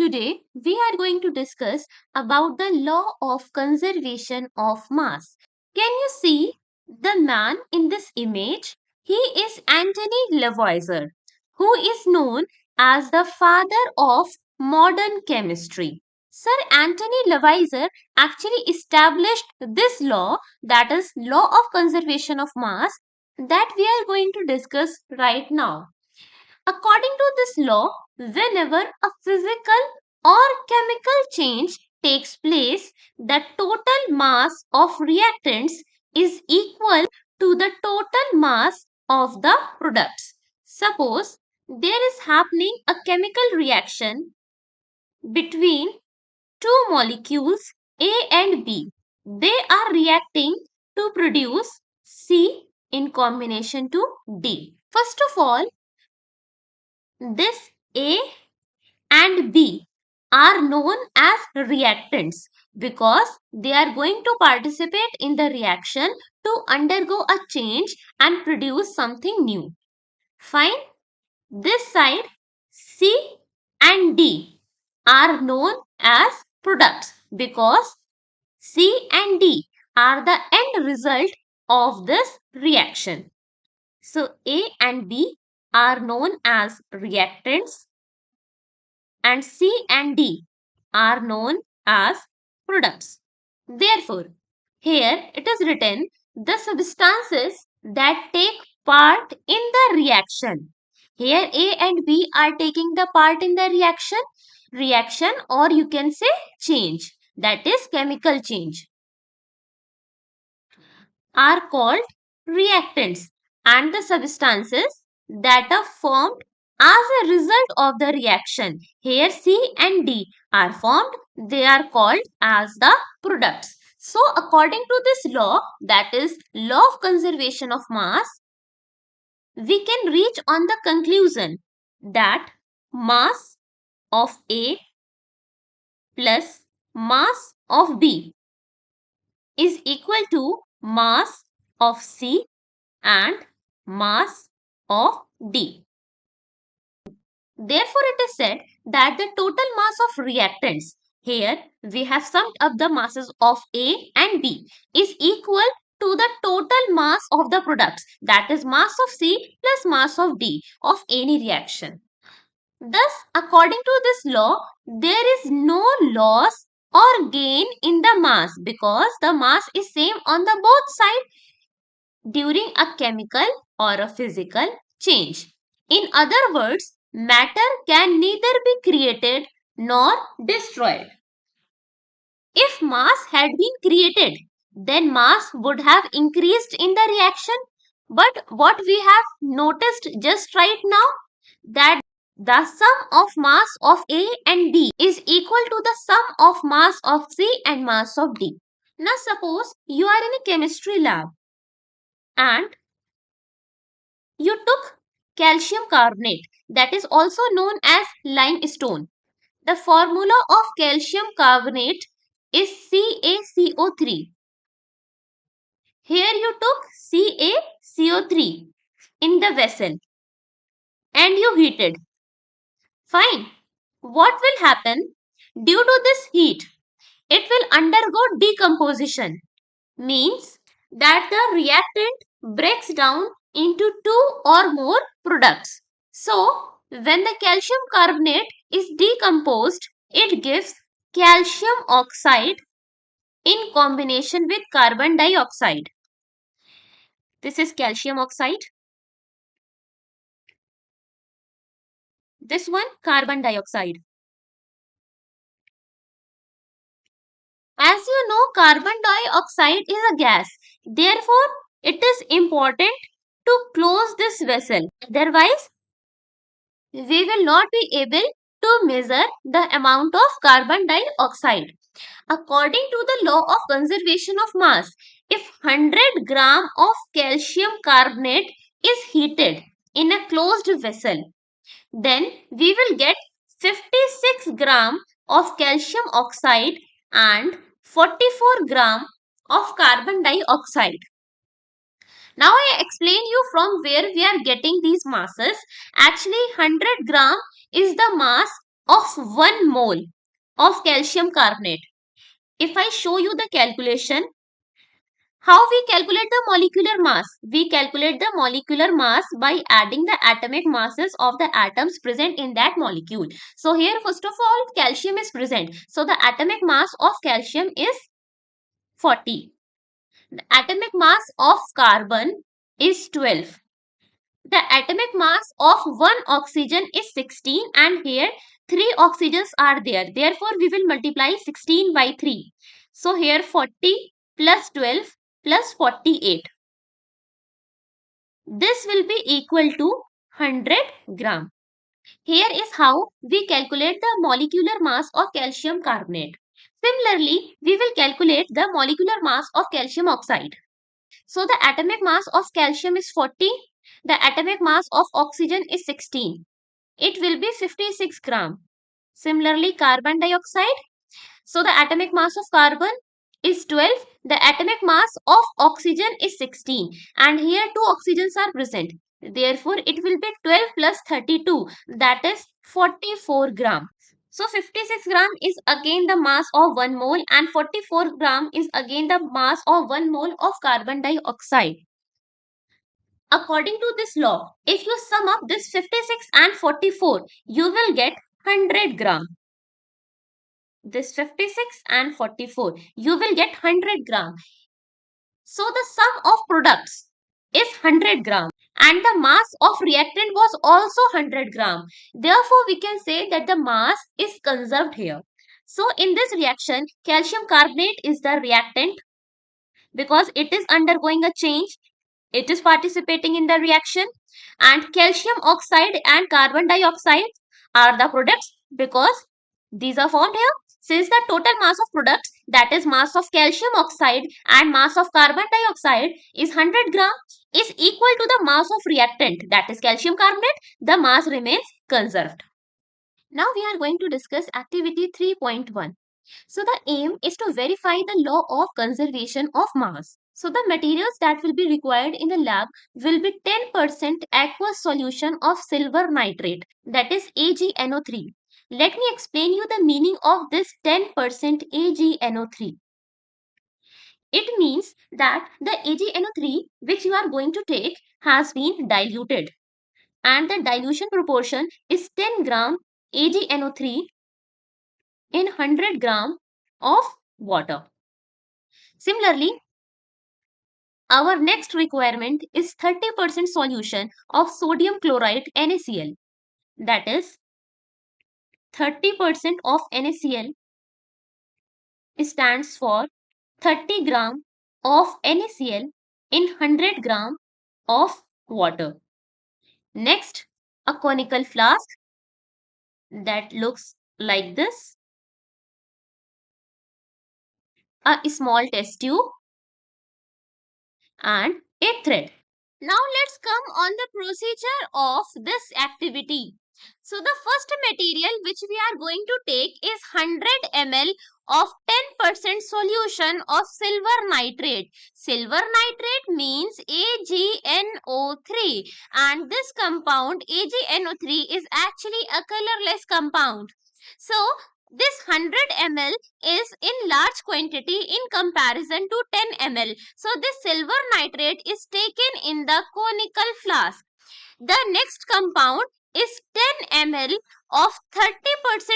Today, we are going to discuss about the law of conservation of mass. Can you see the man in this image? He is Antony Lavoisier, who is known as the father of modern chemistry. Sir Antony Lavoisier actually established this law, that is law of conservation of mass, that we are going to discuss right now. According to this law, whenever a physical or chemical change takes place, the total mass of reactants is equal to the total mass of the products. Suppose there is happening a chemical reaction between two molecules A and B. They are reacting to produce C in combination to D. First of all, this A and B are known as reactants because they are going to participate in the reaction to undergo a change and produce something new. Fine. This side C and D are known as products because C and D are the end result of this reaction. So A and B are known as reactants and C and D are known as products. Therefore, here it is written the substances that take part in the reaction. Here A and B are taking the part in the reaction or you can say change, that is chemical change, are called reactants, and the substances that are formed as a result of the reaction, here C and D are formed, they are called as the products. So according to this law, that is law of conservation of mass, we can reach on the conclusion that mass of A plus mass of B is equal to mass of C and mass of D. Therefore, it is said that the total mass of reactants, here we have summed up the masses of A and B, is equal to the total mass of the products, that is mass of C plus mass of D of any reaction. Thus, according to this law, there is no loss or gain in the mass because the mass is same on the both sides during a chemical or a physical change. In other words, matter can neither be created nor destroyed. If mass had been created, then mass would have increased in the reaction. But what we have noticed just right now, that the sum of mass of A and B is equal to the sum of mass of C and mass of D. Now suppose you are in a chemistry lab and you took calcium carbonate, that is also known as limestone. The formula of calcium carbonate is CaCO3. Here you took CaCO3 in the vessel and you heated. Fine. What will happen? Due to this heat, it will undergo decomposition. Means that the reactant breaks down into two or more products. So, when the calcium carbonate is decomposed, it gives calcium oxide in combination with carbon dioxide. This is calcium oxide. This one, carbon dioxide. As you know, carbon dioxide is a gas. Therefore, it is important to close this vessel. Otherwise, we will not be able to measure the amount of carbon dioxide. According to the law of conservation of mass, if 100 gram of calcium carbonate is heated in a closed vessel, then we will get 56 gram of calcium oxide and 44 gram of carbon dioxide. Now I explain you from where we are getting these masses. Actually 100 gram is the mass of 1 mole of calcium carbonate. If I show you the calculation, how we calculate the molecular mass? We calculate the molecular mass by adding the atomic masses of the atoms present in that molecule. So here first of all calcium is present. So the atomic mass of calcium is 40. The atomic mass of carbon is 12. The atomic mass of one oxygen is 16 and here 3 oxygens are there. Therefore, we will multiply 16 by 3. So here 40 plus 12 plus 48. This will be equal to 100 gram. Here is how we calculate the molecular mass of calcium carbonate. Similarly, we will calculate the molecular mass of calcium oxide. So the atomic mass of calcium is 40. The atomic mass of oxygen is 16. It will be 56 gram. Similarly, carbon dioxide. So the atomic mass of carbon is 12. The atomic mass of oxygen is 16. And here 2 oxygens are present. Therefore, it will be 12 plus 32. That is 44 gram. So 56 gram is again the mass of 1 mole and 44 gram is again the mass of 1 mole of carbon dioxide. According to this law, if you sum up this 56 and 44, you will get 100 gram. This 56 and 44, you will get 100 gram. So the sum of products is 100 gram and the mass of reactant was also 100 gram. Therefore, we can say that the mass is conserved here. So in this reaction, calcium carbonate is the reactant because it is undergoing a change. It is participating in the reaction and calcium oxide and carbon dioxide are the products because these are formed here. Since the total mass of products, that is mass of calcium oxide and mass of carbon dioxide is 100 gram, is equal to the mass of reactant, that is calcium carbonate, the mass remains conserved. Now we are going to discuss activity 3.1. So the aim is to verify the law of conservation of mass. So the materials that will be required in the lab will be 10% aqueous solution of silver nitrate, that is AgNO3. Let me explain you the meaning of this 10% AgNO3. It means that the AgNO3 which you are going to take has been diluted and the dilution proportion is 10 gram AgNO3 in 100 gram of water. Similarly, our next requirement is 30% solution of sodium chloride NaCl. That is 30% of NaCl stands for 30 gram of NaCl in 100 gram of water. Next, a conical flask that looks like this, a small test tube and a thread. Now let's come on the procedure of this activity. So the first material which we are going to take is 100 ml of 10% solution of silver nitrate. Silver nitrate means AgNO3 and this compound AgNO3 is actually a colorless compound. So this 100 ml is in large quantity in comparison to 10 ml. So this silver nitrate is taken in the conical flask. The next compound is 10 ml of 30%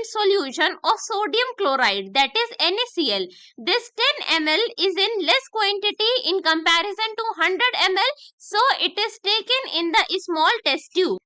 solution of sodium chloride, that is NaCl. This 10 ml is in less quantity in comparison to 100 ml. So it is taken in the small test tube.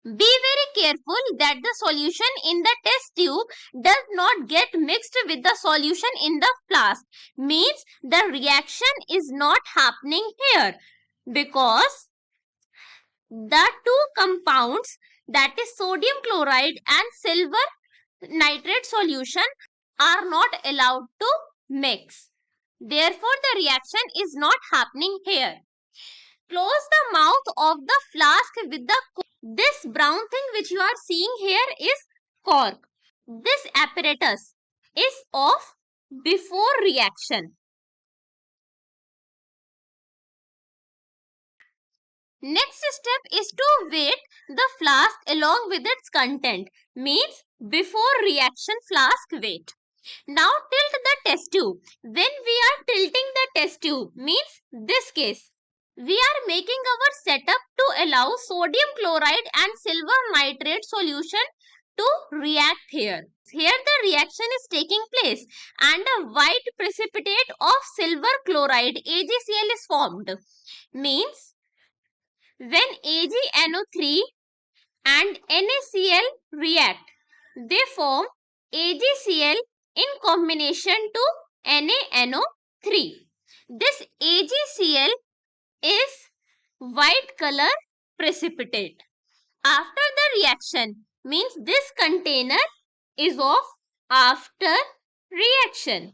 Be very careful that the solution in the test tube does not get mixed with the solution in the flask. Means the reaction is not happening here because the two compounds, that is sodium chloride and silver nitrate solution, are not allowed to mix. Therefore, the reaction is not happening here. Close the mouth of the flask with the cork. This brown thing which you are seeing here is cork. This apparatus is of before reaction. Next step is to weight the flask along with its content. Means before reaction flask weight. Now tilt the test tube. When we are tilting the test tube, means this case, we are making our setup to allow sodium chloride and silver nitrate solution to react here. Here the reaction is taking place and a white precipitate of silver chloride AgCl is formed. Means when AgNO3 and NaCl react, they form AgCl in combination to NaNO3. This AgCl is white color precipitate. After the reaction, means this container is of after reaction.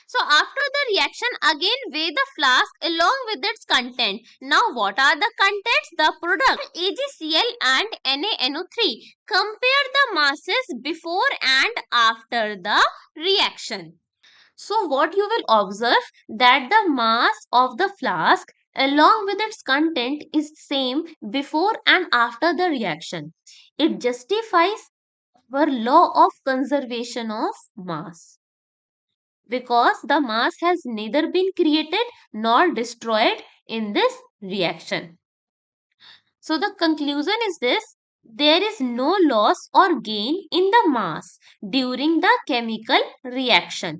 So after the reaction, again weigh the flask along with its content. Now what are the contents? The product AgCl and NaNO3. Compare the masses before and after the reaction. So what you will observe that the mass of the flask along with its content is same before and after the reaction. It justifies our law of conservation of mass because the mass has neither been created nor destroyed in this reaction. So the conclusion is this: there is no loss or gain in the mass during the chemical reaction.